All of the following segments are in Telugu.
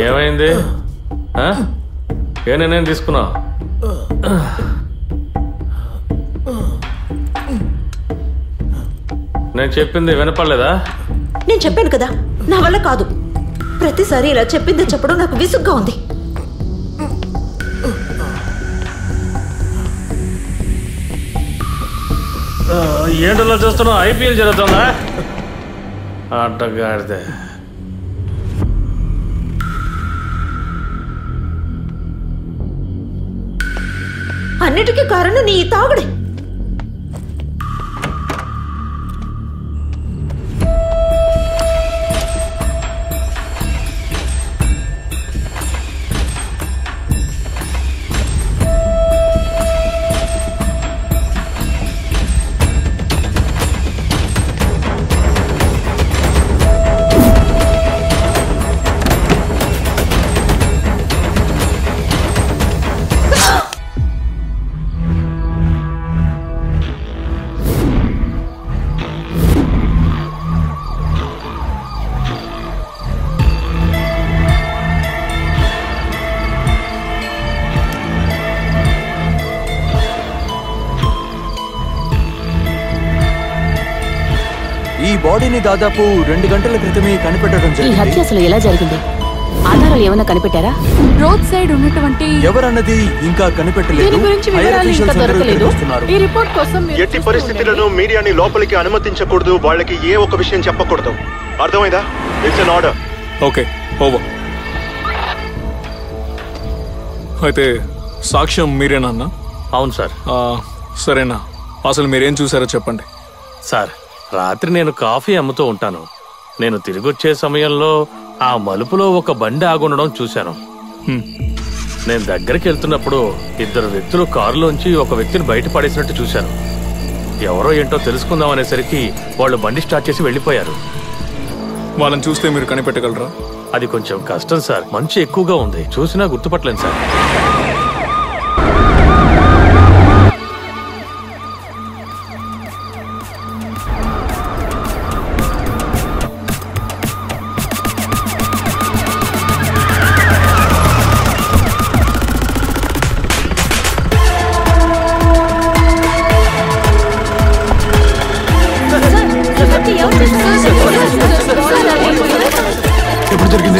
ఏమైంది? ఏ నిర్ణయం తీసుకున్నావు? నేను చెప్పింది వినపడలేదా? నేను చెప్పాను కదా, నా వల్ల కాదు. ప్రతిసారి ఇలా చెప్పింది చెప్పడం నాకు విసుగ్గా ఉంది. ఏంటో చూస్తున్నావు? ఐపీఎల్ జరుగుతుందా? ఆటగాడితే అన్నిటికీ కారణం నీ తాగుడే. ఈ బాడీని దాదాపు 2 గంటల క్రితమే కనిపెట్టడం జరిగింది. ఈ హత్య అసలు ఎలా జరిగింది? ఆధారాలు ఏమైనా కనిపెట్టారా? రోడ్ సైడ్ ఉన్నటువంటి ఎవరన్నది ఇంకా కనిపెట్టలేదు. ఈ రిపోర్ట్ కోసం ఎట్టి పరిస్థితులను మీడియాని లోపలికి అనుమతించకూడదు. వాళ్ళకి ఏ ఒక్క విషయం చెప్పకూడదు. అర్థమైందా? It's an order. Okay, over. అయితే సాక్ష్యం మీరేనా? అవును సార్. సరేనా, అసలు మీరేం చూసారో చెప్పండి. సార్, రాత్రి నేను కాఫీ అమ్ముతూ ఉంటాను. నేను తిరిగి వచ్చే సమయంలో ఆ మలుపులో ఒక బండి ఆగుండడం చూశాను. నేను దగ్గరికి వెళ్తున్నప్పుడు 2 వ్యక్తులు కారులోంచి ఒక వ్యక్తిని బయట పడేసినట్టు చూశాను. ఎవరో ఏంటో తెలుసుకుందాం అనేసరికి వాళ్ళు బండి స్టార్ట్ చేసి వెళ్ళిపోయారు. వాళ్ళని చూస్తే మీరు కనిపెట్టగలరా? అది కొంచెం కష్టం సార్, మంచు ఎక్కువగా ఉంది. చూసినా గుర్తుపట్టలేను సార్.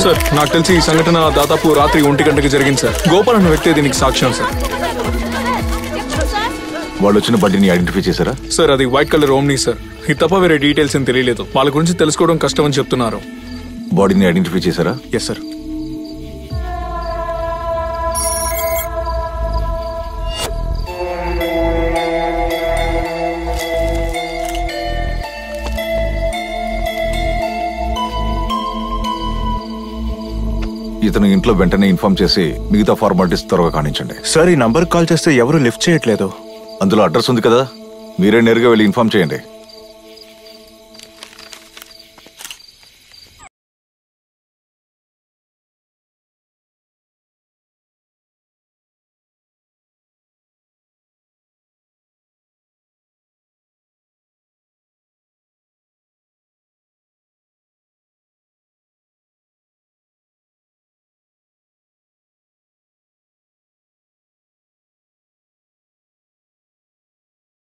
సార్, నాకు తెలిసి ఈ సంఘటన దాదాపు రాత్రి 1 గంటకి జరిగింది సార్. గోపాల్ అన్న వ్యక్తి దీనికి సాక్ష్యం సార్. వాళ్ళు వచ్చిన బండిని ఐడెంటిఫై చేశారా? సార్, అది వైట్ కలర్ ఓమ్ని సార్. ఇది తప్ప వేరే డీటెయిల్స్ ఏం తెలియలేదు. వాళ్ళ గురించి తెలుసుకోవడం కష్టం అని చెప్తున్నారు. బాడీని ఐడెంటిఫై చేశారా? Yes sir. ఇతను ఇంట్లో వెంటనే ఇన్ఫార్మ్ చేసి మిగతా ఫార్మాలిటీస్ త్వరగా కానించండి. సార్, ఈ నంబర్ కాల్ చేస్తే ఎవరు లిఫ్ట్ చేయట్లేదు. అందులో అడ్రస్ ఉంది కదా, మీరే నేరుగా వెళ్ళి ఇన్ఫార్మ్ చేయండి.